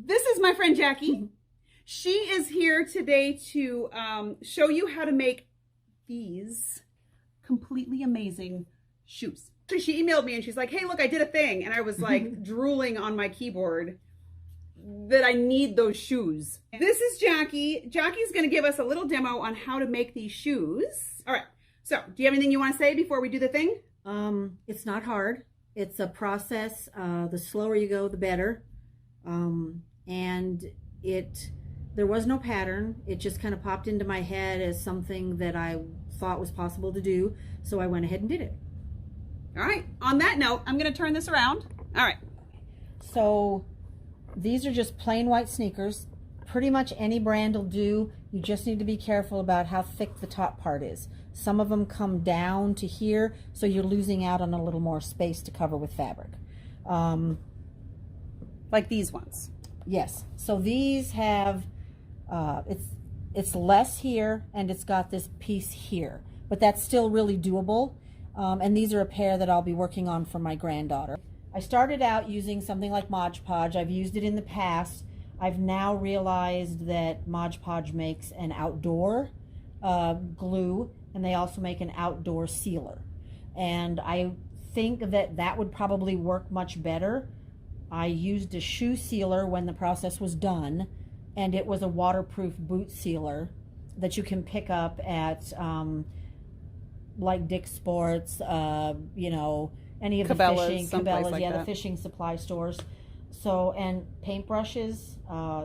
This is my friend Jackie. She is here today to show you how to make these completely amazing shoes. So she emailed me and she's like, hey, look, I did a thing. And I was like drooling on my keyboard that I need those shoes. This is Jackie. Jackie's going to give us a little demo on how to make these shoes. All right. So do you have anything you want to say before we do the thing? It's not hard. It's a process. The slower you go, the better. And there was no pattern. It just kind of popped into my head as something that I thought was possible to do. So I went ahead and did it. All right. On that note, I'm going to turn this around. All right. So these are just plain white sneakers. Pretty much any brand will do. You just need to be careful about how thick the top part is. Some of them come down to here, so you're losing out on a little more space to cover with fabric. Like these ones. Yes. So these have, it's less here, and it's got this piece here. But that's still really doable. And these are a pair that I'll be working on for my granddaughter. I started out using something like Mod Podge. I've used it in the past. I've now realized that Mod Podge makes an outdoor glue, and they also make an outdoor sealer. And I think that that would probably work much better. I used a shoe sealer when the process was done, and it was a waterproof boot sealer that you can pick up at like Dick's Sports, you know, any of Cabela's, the fishing, Cabela's, like yeah, the fishing supply stores. So, and paintbrushes,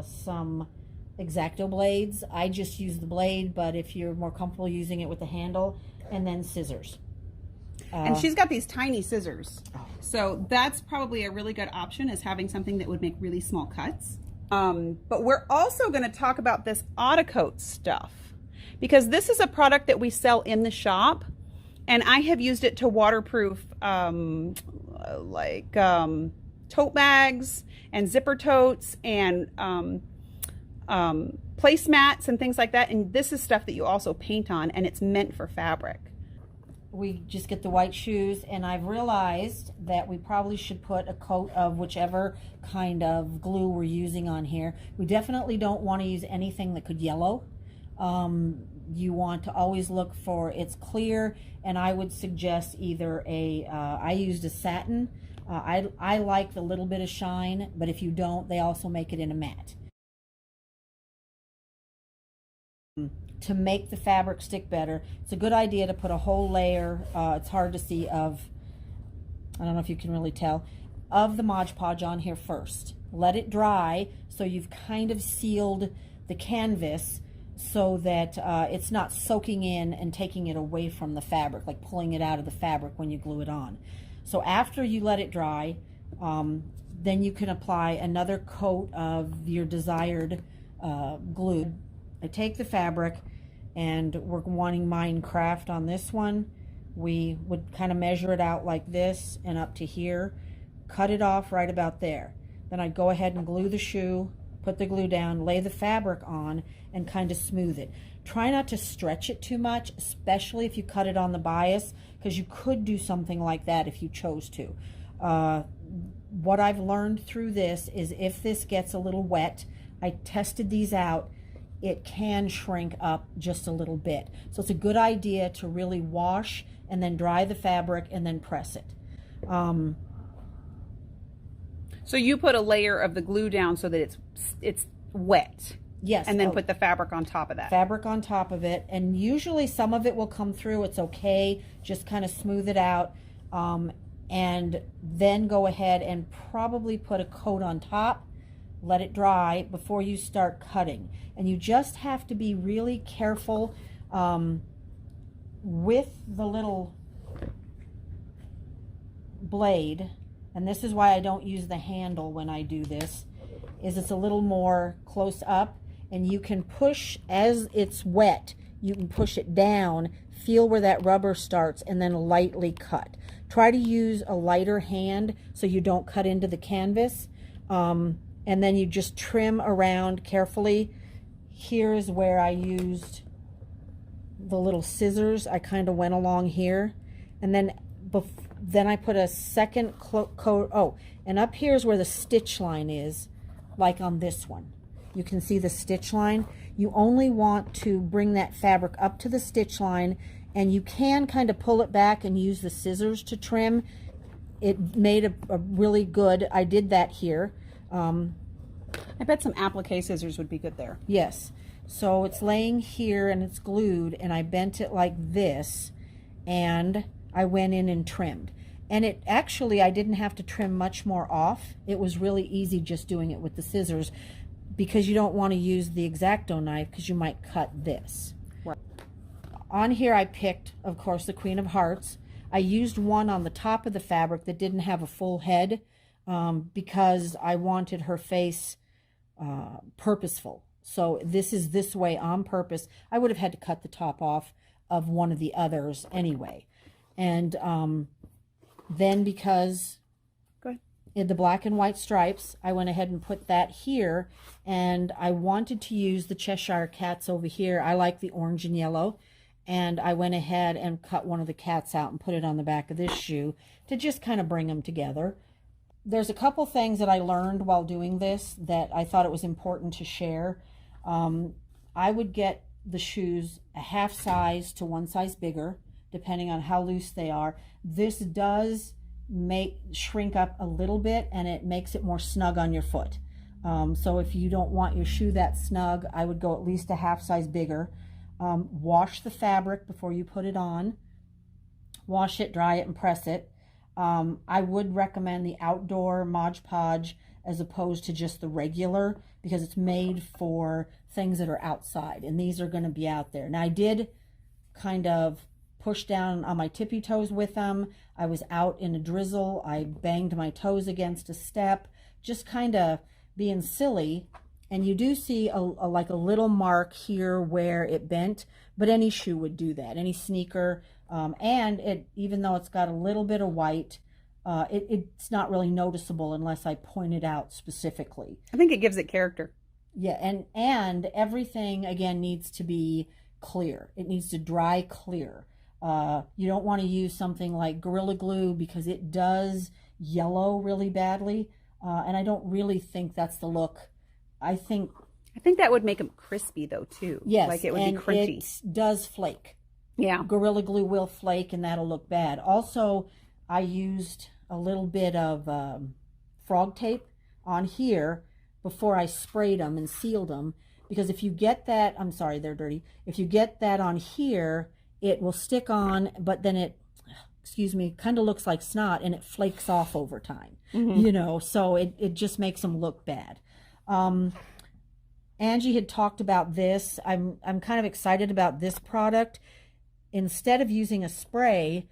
some X-Acto blades. I just use the blade, but if you're more comfortable using it with the handle, and then scissors. And she's got these tiny scissors. So that's probably a really good option, is having something that would make really small cuts. But we're also going to talk about this Autocoat stuff, because this is a product that we sell in the shop, and I have used it to waterproof tote bags and zipper totes and placemats and things like that. And this is stuff that you also paint on, and it's meant for fabric. We just get the white shoes, and I've realized that we probably should put a coat of whichever kind of glue we're using on here. We definitely don't want to use anything that could yellow. You want to always look for it's clear, and I would suggest either I used a satin. I like the little bit of shine, but if you don't, they also make it in a matte. To make the fabric stick better, it's a good idea to put a whole layer, it's hard to see, of, I don't know if you can really tell, of the Mod Podge on here first. Let it dry so you've kind of sealed the canvas so that it's not soaking in and taking it away from the fabric, like pulling it out of the fabric when you glue it on. So after you let it dry, then you can apply another coat of your desired glue. I take the fabric, and we're wanting Minecraft on this one. We would kind of measure it out like this and up to here, cut it off right about there. Then I'd go ahead and glue the shoe, put the glue down, lay the fabric on, and kind of smooth it. Try not to stretch it too much, especially if you cut it on the bias, because you could do something like that if you chose to. What I've learned through this is if this gets a little wet, I tested these out, it can shrink up just a little bit. So it's a good idea to really wash and then dry the fabric and then press it. So you put a layer of the glue down so that it's wet. Yes. And then put the fabric on top of that. Fabric on top of it. And usually some of it will come through. It's okay. Just kind of smooth it out. And then go ahead and probably put a coat on top. Let it dry before you start cutting. And you just have to be really careful with the little blade. And this is why I don't use the handle when I do this, is it's a little more close up, and you can push as it's wet. You can push it down, feel where that rubber starts, and then lightly cut. Try to use a lighter hand so you don't cut into the canvas. And then you just trim around carefully. Here's where I used the little scissors. I kind of went along here, and then I put a second coat. Oh, and up here is where the stitch line is. like on this one. You can see the stitch line. You only want to bring that fabric up to the stitch line, and you can kind of pull it back and use the scissors to trim. It made a really good, I did that here. I bet some applique scissors would be good there. Yes. So it's laying here and it's glued, and I bent it like this, and I went in and trimmed. And it actually, I didn't have to trim much more off. It was really easy just doing it with the scissors, because you don't want to use the X-Acto knife because you might cut this. Right. On here I picked, of course, the Queen of Hearts. I used one on the top of the fabric that didn't have a full head because I wanted her face purposeful. So this is this way on purpose. I would have had to cut the top off of one of the others anyway. And then because in the black and white stripes, I went ahead and put that here, and I wanted to use the Cheshire cats over here. I like the orange and yellow, and I went ahead and cut one of the cats out and put it on the back of this shoe to just kind of bring them together. There's a couple things that I learned while doing this that I thought it was important to share. I would get the shoes a half size to one size bigger, depending on how loose they are. This does shrink up a little bit, and it makes it more snug on your foot. So if you don't want your shoe that snug, I would go at least a half size bigger. Wash the fabric before you put it on. Wash it, dry it, and press it. I would recommend the outdoor Mod Podge as opposed to just the regular, because it's made for things that are outside, and these are going to be out there. Now I did kind of push down on my tippy toes with them. I was out in a drizzle. I banged my toes against a step, just kind of being silly. And you do see like a little mark here where it bent, but any shoe would do that, any sneaker. And it, even though it's got a little bit of white, it's not really noticeable unless I point it out specifically. I think it gives it character. Yeah, and everything, again, needs to be clear. It needs to dry clear. You don't want to use something like Gorilla Glue because it does yellow really badly, and I don't really think that's the look. I think that would make them crispy though too. Yes, like it would be crunchy. It does flake. Yeah, Gorilla Glue will flake, and that'll look bad. Also, I used a little bit of frog tape on here before I sprayed them and sealed them, because if you get that, I'm sorry, they're dirty. If you get that on here, it will stick on, but then it, excuse me, kind of looks like snot, and it flakes off over time. You know, so it just makes them look bad. Angie had talked about this. I'm kind of excited about this product. Instead of using a spray,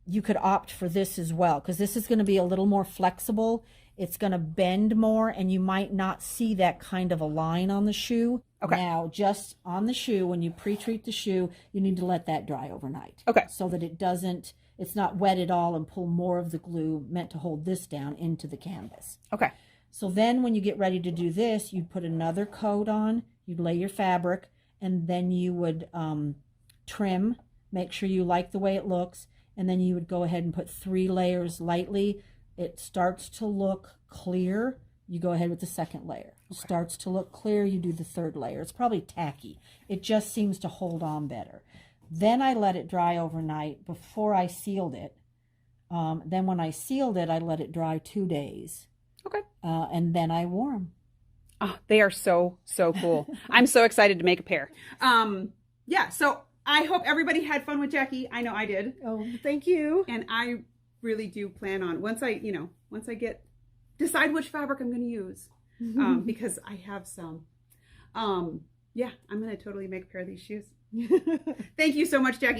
you could opt for this as well, because this is going to be a little more flexible. It's going to bend more, and you might not see that kind of a line on the shoe. Okay. Now, just on the shoe, when you pre-treat the shoe, you need to let that dry overnight. Okay. So that it's not wet at all and pull more of the glue meant to hold this down into the canvas. Okay. So then when you get ready to do this, you'd put another coat on, you'd lay your fabric, and then you would trim, make sure you like the way it looks, and then you would go ahead and put 3 layers lightly. It starts to look clear, you go ahead with the second layer. Okay. Starts to look clear, you do the 3rd layer. It's probably tacky. It just seems to hold on better. Then I let it dry overnight before I sealed it. Then when I sealed it, I let it dry 2 days. Okay. And then I wore them. Oh, they are so cool. I'm so excited to make a pair. Yeah, so I hope everybody had fun with Jackie. I know I did. Oh, thank you. And I really do plan on, once I decide which fabric I'm going to use, because I have some. Yeah, I'm going to totally make a pair of these shoes. Thank you so much, Jackie.